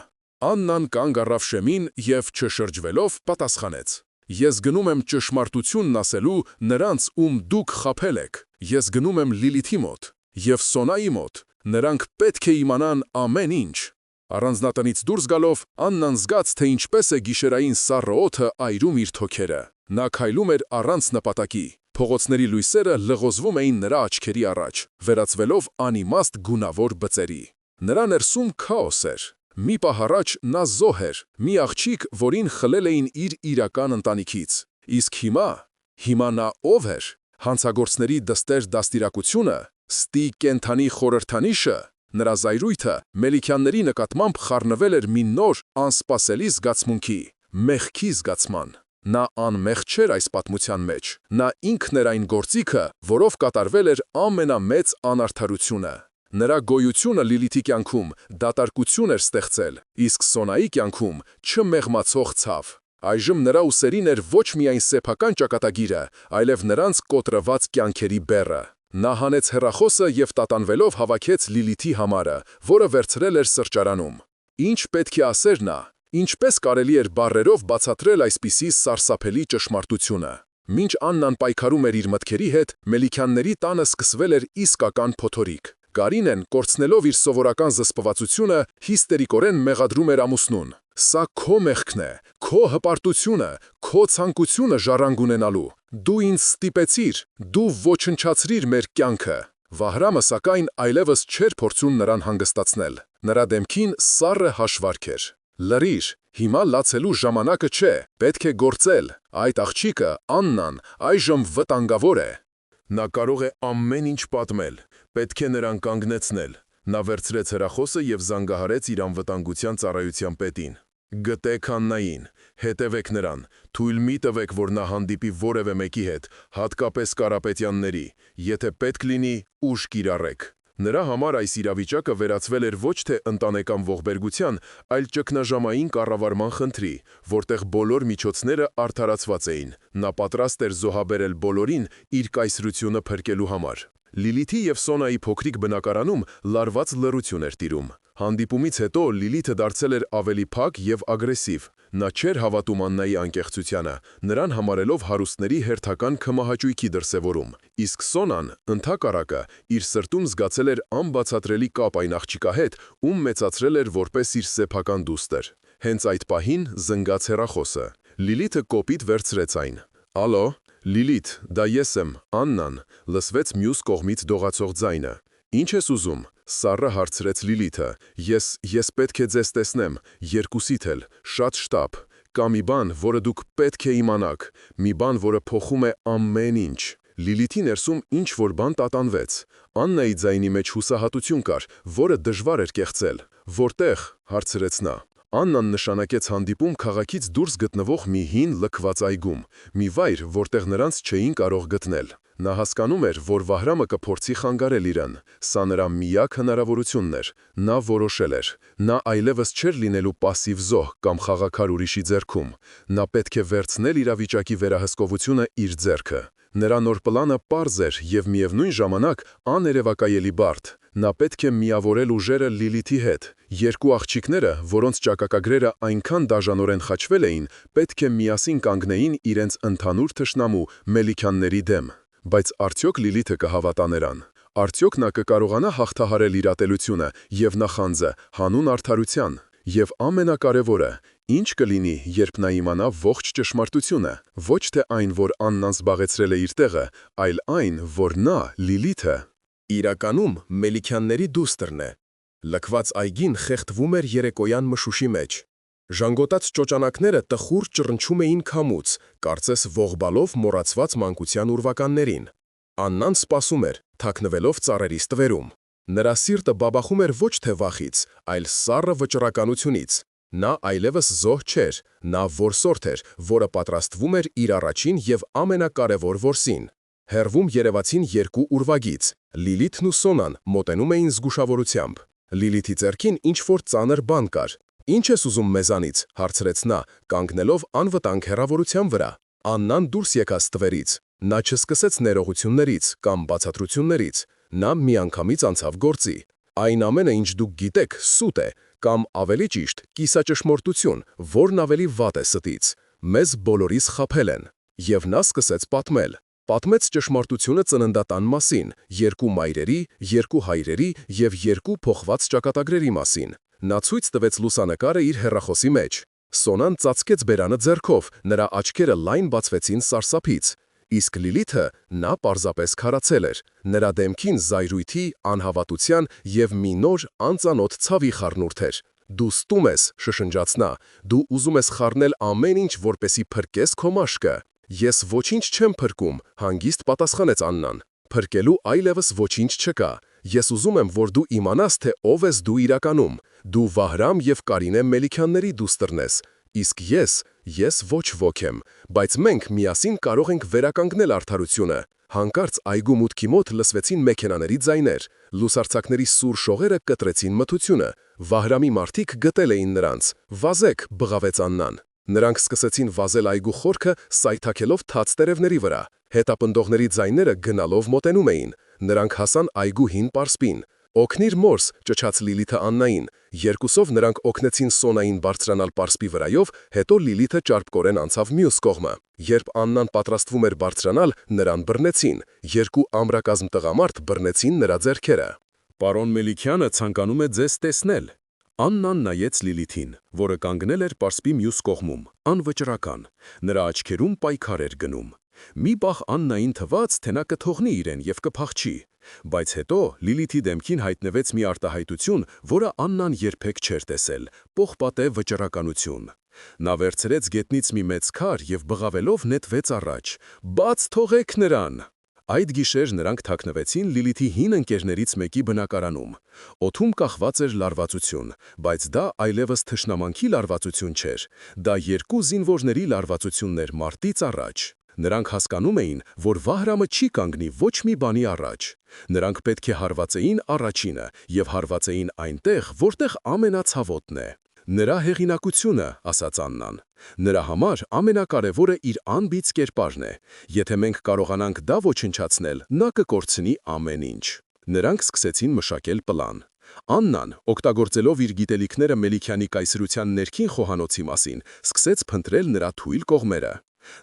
Speaker 1: Աննան կանգ առավ շեմին և չշրջվելով պատասխանեց. Ես գնում եմ ճշմարտությունն ասելու նրանց, ում դուք խաբել եք։ Ես գնում եմ Լիլիթի մոտ և Սոնայի մոտ, նրանք պետք է իմանան ամեն ինչ։ Առանձնատնից դուրս գալով, Աննան զգաց, թե ինչպես է գիշերային սառը օդը այրում իր թոքերը։ Նա քայլում էր առանց նպատակի։ Փողոցների լույսերը լղոզվում էին նրա աչքերի առաջ, վերածվելով անիմաստ գունավոր բծերի։ Նրա ներսում քաոս էր։ Մի պահ առաջ նա զոհ էր, մի աղջիկ, որին խլել էին իր իրական ընտանիքից։ Իսկ հիմա նա ով էր։ Հանցագործների դստեր դաստիարակությունը, ստի կենդանի խորհրդանիշը, նրա զայրույթը Մելիքյանների նկատմամբ խառնվել էր մի նոր, անսպասելի զգացմունքի, մեղքի զգացման։ Նա անմեղ չէր այս պատմության մեջ, նա ինքն էր այն գործիքը, որով կատարվել էր ամենամեծ անարդարությունը։ Նրա գոյությունը Լիլիթի կյանքում դատարկություն էր ստեղծել, իսկ Սոնայի կյանքում չմեղմացող ցավ։ Այժմ նրա ուսերին էր ոչ միայն սեփական ճակատագիրը, այլև նրանց կոտրված կյանքերի բեռը։ Նա հանեց հեռախոսը և տատանվելով հավաքեց Լիլիթի համարը, որը վերցրել էր սրճարանում։ Ինչ պետք է ասեր նա, ինչպես կարելի էր բառերով բացատրել այսպիսի սարսափելի ճշմարտությունը։ Մինչ Աննան պայքարում էր իր մտքերի հետ, Մելիքյանների տանը սկսվել էր իսկական փոթորիկ։ Կարինեն, կորցնելով իր սովորական զսպվածությունը, հիստերիկորեն մեղադրում էր ամուսնուն. «Սա քո մեղքն է, քո հպարտությունը, քո ցանկությունը ժառանգ ունենալու։ Դու ինձ ստիպեցիր, դու ոչնչացրիր մեր կյանքը»։ Վահրամը, սակայն, այլևս չէր փորձում նրան հանգստացնել։ Նրա դեմքին սառը հաշվարկ էր։ «Լռիր, հիմա լացելու ժամանակը չէ, պետք է գործել։ Այդ աղջիկը, Աննան, այժմ վտանգավոր է»։
Speaker 2: Նա կարող է ամեն ինչ պատմել, պետք է նրան կանգնեցնել։ Նա վերցրեց հեռախոսը և զանգահարեց իր անվտանգության ծառայության պետին։ Գտեք Աննային, հետևեք նրան, թույլ մի տվեք, որ նա հանդիպի որևէ մեկի հետ, հատկապես Կարապետյանների, եթե պետք լինի, ուժ կիրառեք։ Նրա համար այս իրավիճակը վերածվել էր ոչ թե ընտանեկան ողբերգության, այլ ճգնաժամային կառավարման խնդրի, որտեղ բոլոր միջոցները արդարացված էին։ Նա պատրաստ էր զոհաբերել բոլորին իր կայսրությունը փրկելու համար։ Լիլիթի և Սոնայի փոքրիկ բնակարանում լարված լռություն էր տիրում։ Հանդիպումից հետո Լիլիթը դարձել էր ավելի փակ և ագրեսիվ։ Նա չէր հավատում Աննայի անկեղծությանը, նրան համարելով հարուստների հերթական քմահաճույքի դրսևորում։ Իսկ Սոնան, ընդհակառակը, իր սրտում զգացել էր անբացատրելի կապ այն աղջկա հետ, ում մեծացրել էր որպես իր սեփական դուստր։ Հենց այդ պահին զնգաց հեռախոսը։ Լիլիթը կոպիտ վերցրեց այն։ «Ալո, Լիլիթ, դա ես եմ, Աննան», լսվեց մյուս կողմից դողացող ձայնը։ «Ինչ ես ուզում»։ Սառը հարցրեց Լիլիթը։ Ես պետք է ձեզ տեսնեմ, երկուսիդ էլ, շատ շտապ։ Կա մի բան, որը դուք պետք է իմանաք, մի բան, որը փոխում է ամեն ինչ։ Լիլիթի ներսում ինչ-որ բան տատանվեց։ Աննայի ձայնի մեջ հուսահատություն կար, որը դժվար էր կեղծել։ «Որտե՞ղ», հարցրեց նա։ Աննան նշանակեց հանդիպում քաղաքից դուրս գտնվող մի հին լքված այգում, մի վայր, որտեղ նրանց չէին կարող գտնել։ Նա հասկանում էր, որ Վահրամը կփորձի խանգարել իրան։ Սա նրա միակ հնարավորությունն էր։ Նա որոշել էր։ Նա այլևս չէր լինելու պասիվ զոհ կամ խաղաքար ուրիշի ձեռքում։ Նա պետք է վերցնել իրավիճակի վերահսկողությունը իր ձեռքը։ Նրա նոր պլանը պարզ էր և միևնույն ժամանակ աներևակայելի բարդ։ Նա պետք է միավորել ուժերը Լիլիթի հետ։ Երկու աղջիկները, որոնց ճակատագրերը այնքան դաժանորեն խաչվել էին, պետք է միասին կանգնեին իրենց ընդհանուր թշնամու Մելիքյանների դեմ։ Բայց արդյոք Լիլիթը կհավատա նրան։ Արդյոք նա կկարողանա հաղթահարել իր ատելությունը և նախանձը հանուն արդարության։ Եվ ամենակարևորը, ինչ կլինի, երբ նա իմանա ողջ ճշմարտությունը։ Ոչ թե այն, որ Աննան զբաղեցրել է իր տեղը, այլ այն, որ նա, Լիլիթը, իրականում Մելիքյանների դուստրն է։ Լքված այգին խեղդվում էր երեկոյան մշուշի մեջ։ Ժանգոտած ճոճանակները տխուր ճռնչում էին քամուց, կարծես ողբալով մոռացված մանկության ուրվականներին։ Աննան սպասում էր, թաքնվելով ծառերի ստվերում։ Նրա սիրտը բաբախում էր ոչ թե վախից, այլ սառը վճռականությունից։ Նա այլևս զոհ չէր, նա որսորդ էր, որը պատրաստվում էր իր առաջին և ամենակարևոր որսին։ Հեռվում երևացին երկու ուրվագիծ։ Լիլիթն ու Սոնան մոտենում էին զգուշավորությամբ։ Լիլիթի ձեռքին ինչ-որ ծանր բան կար։ «Ինչ ես ուզում մեզանից», հարցրեց նա, կանգնելով անվտանգ հեռավորության վրա։ Աննան դուրս եկավ ստվերից։ Նա չսկսեց ներողություններից կամ բացատրություններից։ Նա միանգամից անցավ գործի։ «Այն ամենը, ինչ դուք գիտեք, սուտ է, կամ ավելի ճիշտ, կիսաճշմարտություն, որն ավելի վատ է ստից։ Մեզ բոլորիս խաբել են»։ Եվ նա սկսեց պատմել։ Պատմեց ճշմարտությունը ծննդատան մասին, երկու մայրերի, երկու հայրերի և երկու փոխված ճակատագրերի մասին։ Նա ցույց տվեց լուսանկարը իր հեռախոսի մեջ։ Սոնան ծածկեց բերանը ձեռքով, նրա աչքերը լայն բացվեցին սարսափից։ Իսկ Լիլիթը, նա պարզապես քարացել էր։ Նրա դեմքին զայրույթի, անհավատության և մի նոր, անծանոթ ցավի խառնուրդ էր։ «Դու ստում ես», շշնջաց նա, «դու ուզում ես խառնել ամեն ինչ, որպեսզի փրկես քո մաշկը»։ «Ես ոչինչ չեմ փրկում», հանգիստ պատասխանեց Աննան։ «Փրկելու այլևս ոչինչ չկա։ Ես ուզում եմ, որ դու իմանաս, թե ով ես դու իրականում։ Դու Վահրամ և Կարինե Մելիքյանների դուստրն ես։ Իսկ ես ոչ ոք եմ, բայց մենք միասին կարող ենք վերականգնել արդարությունը»։ Հանկարծ այգու մուտքի մոտ լսվեցին մեքենաների ձայներ։ Լուսարձակների սուր շողերը կտրեցին մթությունը։ Վահրամի մարդիկ գտել էին նրանց։ «Վազեք», բղավեց Աննան։ Նրանք սկսեցին վազել այգու խորքը, սայթաքելով թաց տերևների վրա։ Հետապնդողների ձայները գնալով մոտենում էին։ Նրանք հասան այգու հին պարսպին։ «Օգնիր մորս», ճչաց Լիլիթը Աննային։ Երկուսով նրանք օգնեցին Սոնային բարձրանալ պարսպի վրայով, հետո Լիլիթը ճարպկորեն անցավ մյուս կողմը։ Երբ Աննան պատրաստվում էր բարձրանալ, նրան բռնեցին։ Երկու ամրակազմ տղամարդ բռնեցին նրա ձեռքերը։ «Պարոն Մելիքյանը ցանկանում է ձեզ տեսնել»։ Աննան նայեց Լիլիթին, որը կանգնել էր պարսպի մյուս կողմում, անվճռական։ Նրա աչքերում պայքար էր գնում։ Մի պահ Աննային թվաց, թե նա կթողնի իրեն և կփախչի։ Բայց հետո Լիլիթի դեմքին հայտնվեց մի արտահայտություն, որը Աննան երբեք չէր տեսել՝ պողպատե վճռականություն։ Նա վերցրեց գետնից մի մեծ քար և բղավելով նետվեց առաջ։ «Բաց թողեք նրան»։ Այդ գիշեր նրանք թաքնվեցին Լիլիթի հին ընկերներից մեկի բնակարանում։ Օդում կախված էր լարվածություն, բայց դա այլևս թշնամանքի լարվածություն չէր։ Դա երկու զինվորների լարվածությունն էր մարտից առաջ։ Նրանք հասկանում էին, որ Վահրամը չի կանգնի ոչ մի բանի առաջ։ Նրանք պետք է հարվածեին առաջինը և հարվածեին այնտեղ, որտեղ ամենացավոտն է։ «Նրա հեղինակությունը», ասաց Աննան։ «Նրա համար ամենակարևորը իր անբիծ կերպարն է։ Եթե մենք կարողանանք դա ոչնչացնել, նա կկորցնի ամեն ինչ»։ Նրանք սկսեցին մշակել պլան։ Աննան, օգտագործելով իր գիտելիքները Մելիքյանի կայսրության ներքին խոհանոցի մասին, սկսեց փնտրել նրա թույլ կողմերը։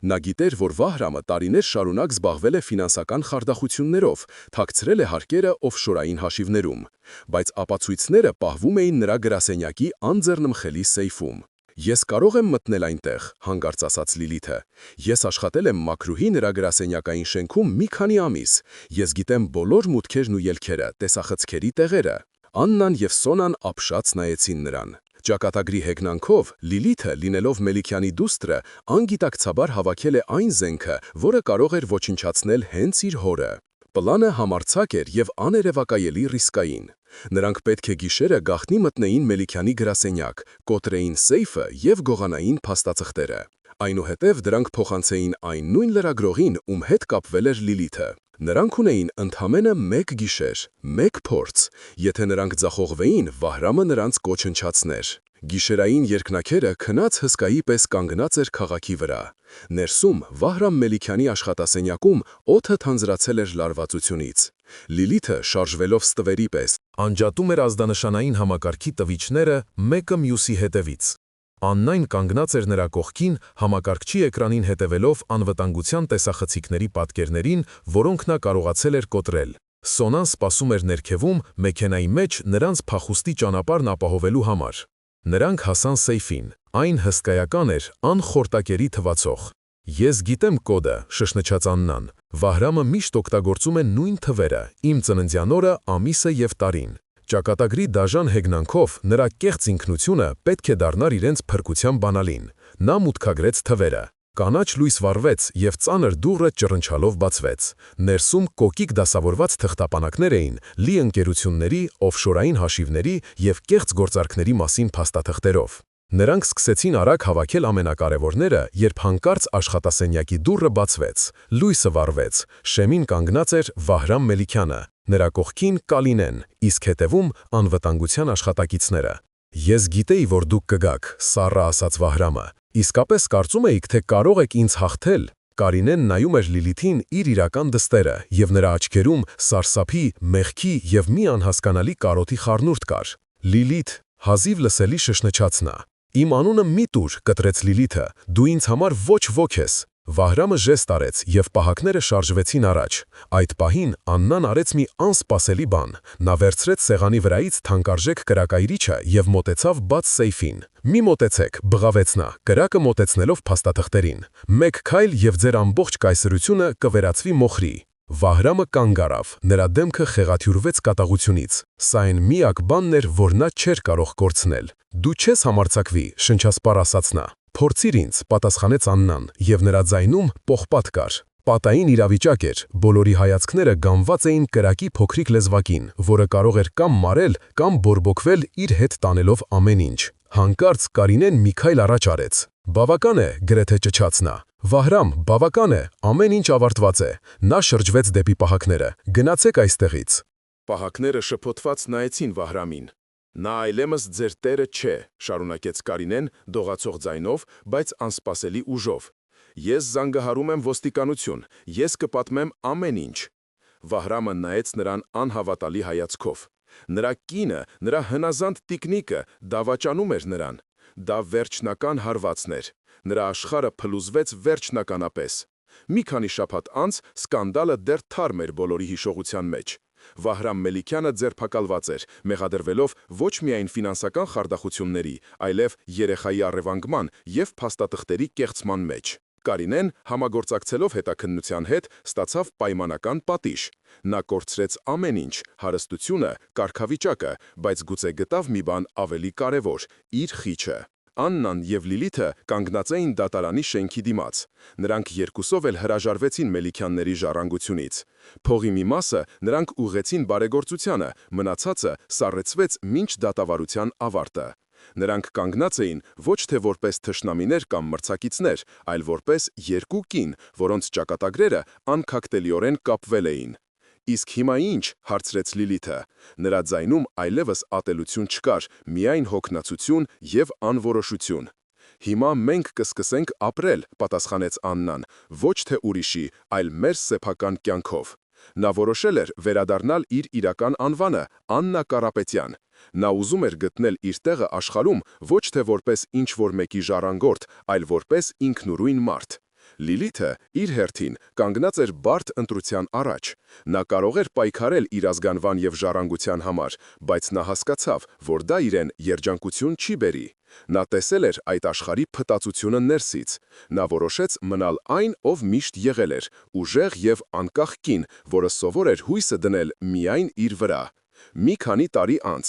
Speaker 2: Նա գիտեր, որ Վահրամը տարիներ շարունակ զբաղվել է ֆինանսական խարդախություններով, թաքցրել է հարկերը օֆշորային հաշիվներում, բայց ապացույցները պահվում էին նրա գրասենյակի անձեռնմխելի սեյֆում։ «Ես կարող եմ մտնել այնտեղ», հանկարծ ասաց Լիլիթը։ «Ես աշխատել եմ մաքրուհի նրա գրասենյակային շենքում մի քանի ամիս։ Ես գիտեմ բոլոր մուտքերն ու ելքերը, տեսախցքերի տեղերը»։ Աննան և Սոնան ապշած նայեցին նրան։ Ճակատագրի հեգնանքով Լիլիթը, լինելով Մելիքյանի դուստրը, անգիտակցաբար հավաքել է այն զենքը, որը կարող էր ոչնչացնել հենց իր հորը։ Պլանը համարձակ էր և աներևակայելի ռիսկային։ Նրանք պետք է գիշերը գաղտնի մտնեին Մելիքյանի գրասենյակ, կոտրեին սեյֆը և գողանային փաստաթղթերը։ Այնուհետև դրանք փոխանցեին այն նույն լրագրողին, ում հետ կապվել էր Լիլիթը։ Նրանք ունեին ընդամենը մեկ գիշեր, մեկ փորձ։ Եթե նրանք ձախողվեին, Վահրամը նրանց կոչնչացներ։ Գիշերային երկնաքերը քնած հսկայի պես կանգնած էր քաղաքի վրա։ Ներսում Վահրամ Մելիքյանի աշխատասենյակում օդը թանձրացել էր լարվածությունից։ Լիլիթը, շարժվելով ստվերի պես, անջատում էր ազդանշանային համակարգի տվիչները մեկը մյուսի հետևից։ Աննայն կանգնած էր նրա կողքին, համակարգչի էկրանին հետևելով անվտանգության տեսախցիկների պատկերներին, որոնք նա կարողացել էր կոտրել։ Սոնան սպասում էր ներքևում, մեքենայի մեջ նրանց փախուստի ճանապարհն ապահովելու համար։ Նրանք հասան սեյֆին։ Այն հսկայական էր, անխորտակերի թվացող։ «Ես գիտեմ կոդը», շշնջաց Աննան։ «Վահրամը միշտ օգտագործում է նույն թվերը՝ իմ ծննդյան օրը, ամիսը և տարին»։ Ճակատագրի դաժան հեգնանքով նրա կեղծ ինքնությունը պետք է դառնար իրենց փրկության բանալին։ Նա մուտքագրեց թվերը։ Կանաչ լույս վառվեց և ծանր դուռը ճռնչալով բացվեց։ Ներսում կոկիկ դասավորված թղթապանակներ էին՝ լի ընկերությունների, օֆշորային հաշիվների և կեղծ գործարքների մասին փաստաթղթերով։ Նրանք սկսեցին արագ հավաքել ամենակարևորները, երբ հանկարծ աշխատասենյակի դուռը բացվեց, լույսը վառվեց, շեմին կանգնած էր Վահրամ Մելիքյանը, նրա կողքին Կալինեն, իսկ հետևում անվտանգության աշխատակիցները։ «Ես գիտեի, որ դուք կգաք», սառը ասաց Վահրամը։ «Իսկապես կարծում էիք, թե կարող եք ինձ հաղթել»։ Կարինեն նայում էր Լիլիթին իր իրական դստերը, և նրա աչքերում սարսափի, մեղքի և մի անհասկանալի կարոտի խառնուրդ կար։ «Լիլիթ», հազիվ լսելի շշնչաց նա։ «Իմ անունը մի տուր», կտրեց Լիլիթը, «դու ինձ համար ոչ ոք ես»։ Վահրամը ժեստ արեց, և պահակները շարժվեցին առաջ։ Այդ պահին Աննան արեց մի անսպասելի բան։ Նա վերցրեց սեղանի վրայից թանկարժեք կրակայրիչը և մոտեցավ բաց սեյֆին։ «Մի մոտեցեք», բղավեց նա, կրակը մոտեցնելով փաստաթղթերին։ «Մեկ քայլ, և ձեր ամբողջ կայսրությունը կվերածվի մոխրի»։ Վահրամը կանգ առավ, նրա դեմքը խեղաթյուրվեց կատաղությունից։ Սա այն միակ բանն էր, որ նա չէր կարող կորցնել։ «Դու չես համարձակվի», շնչասպառ ասաց նա։ «Փորձիր ինձ», պատասխանեց Աննան, և նրա ձայնում պողպատ կար։ Պատային իրավիճակ էր, բոլորի հայացքները գամված էին կրակի փոքրիկ լեզվակին, որը կարող էր կամ մարել, կամ բորբոքվել իր հետ տանելով ամեն ինչ։ Հանկարծ Կարինեն մի քայլ առաջ արեց։ «Բավական է», գրեթե ճչաց նա։ «Վահրամ, բավական է, ամեն ինչ ավարտված է»։ Նա շրջվեց դեպի պահակները։ «Գնացեք այստեղից»։
Speaker 1: Պահակները շփոթված նայեցին Վահրամին։ «Նա այլեմս ձեր տերը չէ», շարունակեց Կարինեն դողացող ձայնով, բայց անսպասելի ուժով։ «Ես զանգահարում եմ ոստիկանություն, ես կպատմեմ ամեն ինչ»։ Վահրամը նայեց նրան անհավատալի հայացքով։ Նրա կինը, նրա հնազանդ տիկնիկը դավաճանում էր նրան։ Դա վերջնական հարվածն էր։ Նրա աշխարհը փլուզվեց վերջնականապես։ Մի քանի շաբաթ անց սկանդալը դեռ թարմ էր բոլորի հիշողության մեջ։ Վահրամ Մելիքյանը ձերբակալված էր, մեղադրվելով ոչ միայն ֆինանսական խարդախությունների, այլև երեխայի առևանգման և փաստաթղթերի կեղծման մեջ։ Կարինեն, համագործակցելով հետաքննության հետ, ստացավ պայմանական պատիժ։ Նա կորցրեց ամեն ինչ՝ հարստությունը, կարգավիճակը, բայց գուցե գտավ մի բան ավելի կարևոր՝ իր խիչը։ Աննան և Լիլիթը կանգնած էին դատարանի շենքի դիմաց։ Նրանք երկուսով էլ հրաժարվեցին Մելիքյանների ժառանգությունից։ Փողի մի մասը նրանք ուղղեցին բարեգործությանը, մնացածը սառեցվեց մինչ դատավարության ավարտը։ Նրանք կանգնած էին ոչ թե որպես թշնամիներ կամ մրցակիցներ, այլ որպես երկու կին, որոնց ճակատագրերը անքակտելիորեն կապվել էին։ «Իսկ հիմա ի՞նչ», հարցրեց Լիլիթը։ Նրա ձայնում այլևս ատելություն չկար, միայն հոգնածություն և անորոշություն։ «Հիմա մենք կսկսենք ապրել», պատասխանեց Աննան, «ոչ թե ուրիշի, այլ մեր սեփական կյանքով»։ Նա որոշել էր վերադառնալ իր իրական անվանը՝ Աննա Կարապետյան։ Նա ուզում էր գտնել իր տեղը աշխարհում ոչ թե որպես ինչ-որ մեկի ժառանգորդ, այլ որպես ինքնուրույն մարդ։ Լիլիթը, իր հերթին, կանգնած էր բարդ ընտրության առաջ։ Նա կարող էր պայքարել իր ազգանվան և ժառանգության համար, բայց նա հասկացավ, որ դա իրեն երջանկություն չի բերի։ Նա տեսել էր այդ աշխարհի փտածությունը ներսից։ Նա որոշեց մնալ այն, ով միշտ եղել էր՝ ուժեղ և անկախ կին, որը սովոր էր հույսը դնել միայն իր վրա։ Մի քանի տարի անց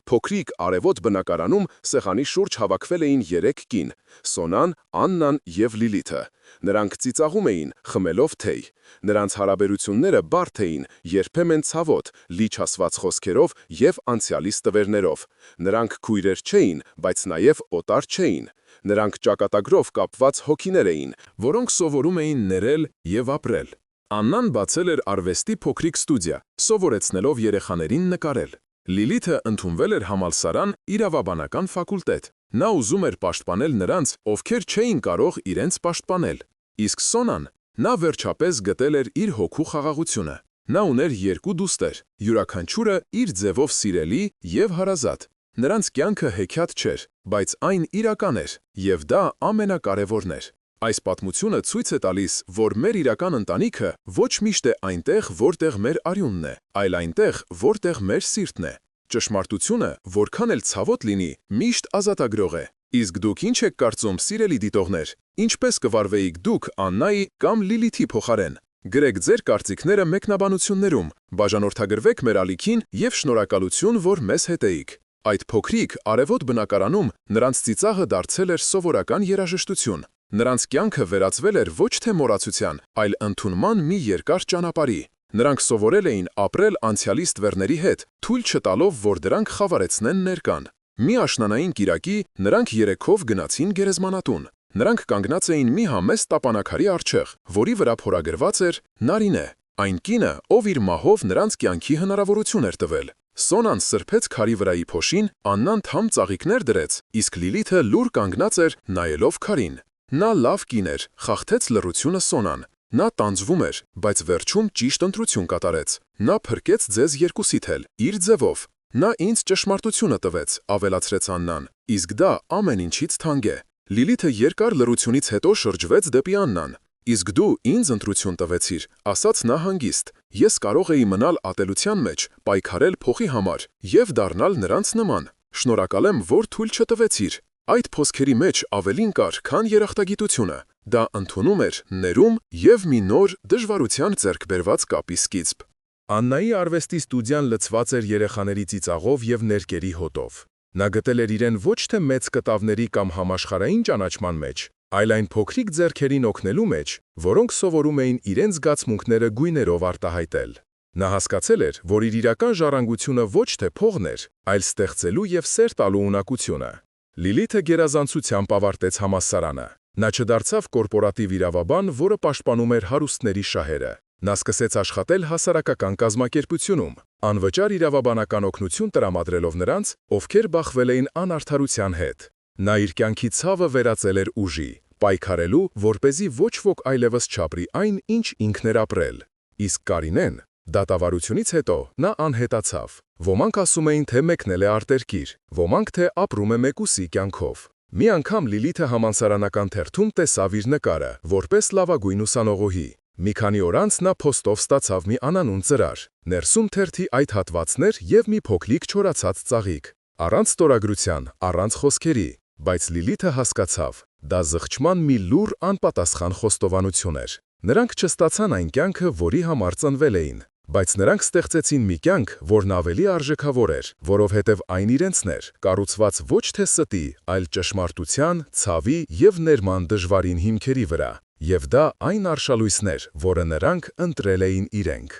Speaker 1: փոքրիկ արևոտ բնակարանում սեղանի շուրջ հավաքվել էին 3 կին՝ Սոնան, Աննան և Լիլիթը։ Նրանք ծիծաղում էին, խմելով թեյ։ Նրանց հարաբերությունները բարդ էին, երբեմն ցավոտ, լի չասված խոսքերով և անցյալի ստվերներով։ Նրանք քույրեր չէին, բայց նաև օտար չէին։ Նրանք ճակատագրով կապված հոգիներ էին, որոնք սովորում էին ներել և ապրել։ Աննան բացել էր արվեստի փոքրիկ ստուդիա, սովորեցնելով երեխաներին նկարել։ Լիլիթը ընդունվել էր համալսարան իրավաբանական ֆակուլտետ։ Նա ուզում էր պաշտպանել նրանց, ովքեր չէին կարող իրենց պաշտպանել։ Իսկ Սոնան, նա վերջապես գտել էր իր հոգու խաղաղությունը։ Նա ուներ 2 դուստր, յուրաքանչյուրը իր ձևով սիրելի և հարազատ։ Նրանց կյանքը հեքիաթ չէր, բայց այն իրական էր, և դա ամենակարևորն էր։ Այս պատմությունը ցույց է տալիս, որ մեր իրական ընտանիքը ոչ միշտ է այնտեղ, որտեղ մեր արյունն է, այլ այնտեղ, որտեղ մեր սիրտն է։ Ճշմարտությունը, որքան էլ ցավոտ լինի, միշտ ազատագրող է։ Իսկ դուք ինչ եք կարծում, սիրելի դիտողներ, ինչպես կվարվեիք դուք Աննայի կամ Լիլիթի փոխարեն։ Գրեք ձեր կարծիքները մեկնաբանություններում, բաժանորդագրվեք մեր ալիքին և շնորհակալություն, որ մեզ հետ էիք։ Այդ փոքրիկ, արևոտ բնակարանում նրանց ծիծաղը դարձել էր սովորական երաժշտություն։ Նրանց կյանքը վերածվել էր ոչ թե մոռացության, այլ ընդունման մի երկար ճանապարհի։ Նրանք սովորել էին ապրել անցյալի ստվերների հետ, թույլ չտալով, որ դրանք խավարեցնեն ներկան։ Մի աշնանային կիրակի նրանք երեքով գնացին գերեզմանատուն։ Նրանք կանգնած էին մի համեստ տապանակարի առջև, որի վրա փորագրված էր «Նարինե», այն կինը, ով իր մահով նրանց կյանքի հնարավորություն էր տվել։ Սոնան սրբեց քարի վրայի փոշին, Աննան թամ ծաղիկներ դրեց, իսկ Լիլիթը լուր կանգնած էր նայելով քարին։ Նա լավ կին էր, խախտեց լռությունը Սոնան։ Նա տանձվում էր, բայց վերջում ճիշտ ընտրություն կատարեց։ Նա փրկեց ձեզ երկուսիդ էլ, իր ձևով։ Նա ինձ ճշմարտությունը տվեց, ավելացրեց Աննան, իսկ դա ամեն ինչից թանկ է։ Լիլիթը երկար լռությունից հետո շրջվեց դեպի Աննան։ Իսկ դու ինձ ընտրություն տվեցիր, ասաց նա հանգիստ, ես կարող էի մնալ ատելության մեջ, պայքարել փոխի համար և դառնալ նրանց նման։ Շնորհակալ եմ, որ թույլ չտվեցիր։ Այդ խոսքերի մեջ ավելին կար, քան երախտագիտությունը։ Դա ընդունում էր, ներում և մի նոր դժվարության ձեռք բերված կապի սկիզբ։
Speaker 2: Աննայի արվեստի ստուդիան լցված էր երեխաների ծիծաղով և ներկերի հոտով։ Նա գտել էր իրեն ոչ թե մեծ կտավների կամ համաշխարհային ճանաչման մեջ, այլ այն փոքրիկ ձեռքերին օգնելու մեջ, որոնք սովորում էին իրենց զգացմունքները գույներով արտահայտել։ Նա հասկացել էր, որ իր իրական ժառանգությունը ոչ թե փողն էր, այլ ստեղծելու և սեր տալու ունակությունը։ Լիլիթը գերազանցությամբ ավարտեց համալսարանը։ Նա չդարձավ կորպորատիվ իրավաբան, որը պաշտպանում էր հարուստների շահերը։ Նա սկսեց աշխատել հասարակական կազմակերպությունում, անվճար իրավաբանական օգնություն տրամադրելով նրանց, ովքեր բախվել էին անարդարության հետ։ Նա իր կյանքի ցավը վերածել էր ուժի, պայքարելու, որպեսզի ոչ ոք այլևս չապրի այն, ինչ ինքն էր ապրել։ Իսկ Կարինեն, դատավարությունից հետո նա անհետացավ։ Ոմանք ասում էին, թե մեկնել է արտերկիր, ոմանք, թե ապրում է մեկուսի կյանքով։ Մի անգամ Լիլիթը համալսարանական թերթում տեսավ իր նկարը, որպես լավագույն ուսանողուհի։ Մի քանի օր անց նա փոստով ստացավ մի անանուն ծրար, ներսում թերթի այդ հատվածն էր և մի փոքրիկ չորացած ծաղիկ։ Առանց ստորագրության, առանց խոսքերի, բայց Լիլիթը հասկացավ, դա զղջման մի լուռ անպատասխան խոստովանություն էր։ Նրանք չստացան այն կյանքը, որի համար ծնվել էին, բայց նրանք ստեղծեցին մի կյանք, որն ավելի արժեքավոր էր, որովհետև այն իրենցն էր, կառուցված ոչ թե ստի, այլ ճշմարտության, ցավի և ներման դժվարին հիմքերի վրա։ Եվ դա այն արշալույսն էր, որը նրանք ընտրել էին իրենք։